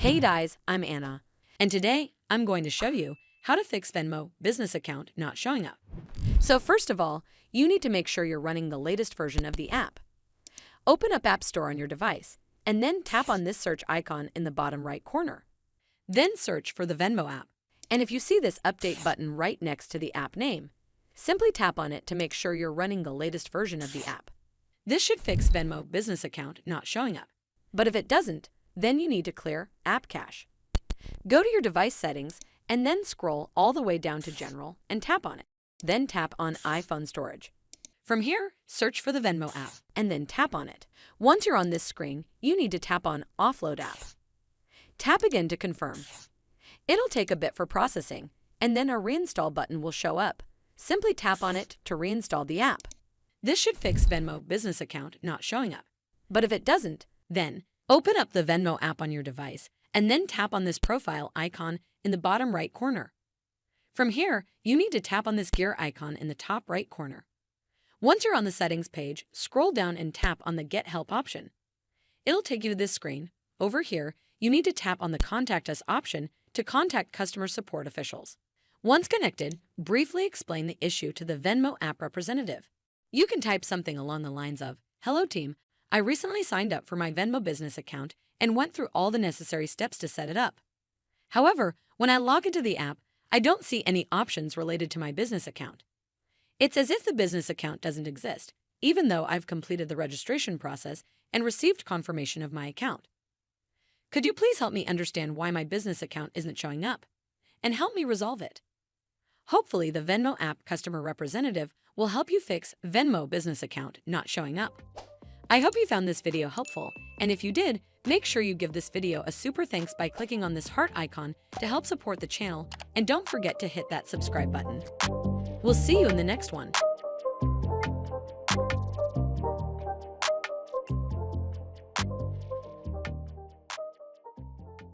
Hey guys, I'm Anna, and today I'm going to show you how to fix Venmo business account not showing up. So first of all, you need to make sure you're running the latest version of the app. Open up App Store on your device, and then tap on this search icon in the bottom right corner. Then search for the Venmo app, and if you see this update button right next to the app name, simply tap on it to make sure you're running the latest version of the app. This should fix Venmo business account not showing up. But if it doesn't, then you need to clear App Cache. Go to your device settings and then scroll all the way down to General and tap on it. Then tap on iPhone Storage. From here, search for the Venmo app and then tap on it. Once you're on this screen, you need to tap on Offload App. Tap again to confirm. It'll take a bit for processing, and then a reinstall button will show up. Simply tap on it to reinstall the app. This should fix Venmo business account not showing up. But if it doesn't, then open up the Venmo app on your device and then tap on this profile icon in the bottom right corner. From here, you need to tap on this gear icon in the top right corner. Once you're on the settings page, scroll down and tap on the Get Help option. It'll take you to this screen. Over here, you need to tap on the Contact Us option to contact customer support officials. Once connected, briefly explain the issue to the Venmo app representative. You can type something along the lines of, "Hello team, I recently signed up for my Venmo business account and went through all the necessary steps to set it up. However, when I log into the app, I don't see any options related to my business account. It's as if the business account doesn't exist, even though I've completed the registration process and received confirmation of my account. Could you please help me understand why my business account isn't showing up and help me resolve it?" Hopefully, the Venmo app customer representative will help you fix Venmo business account not showing up. I hope you found this video helpful, and if you did, make sure you give this video a super thanks by clicking on this heart icon to help support the channel, and don't forget to hit that subscribe button. We'll see you in the next one.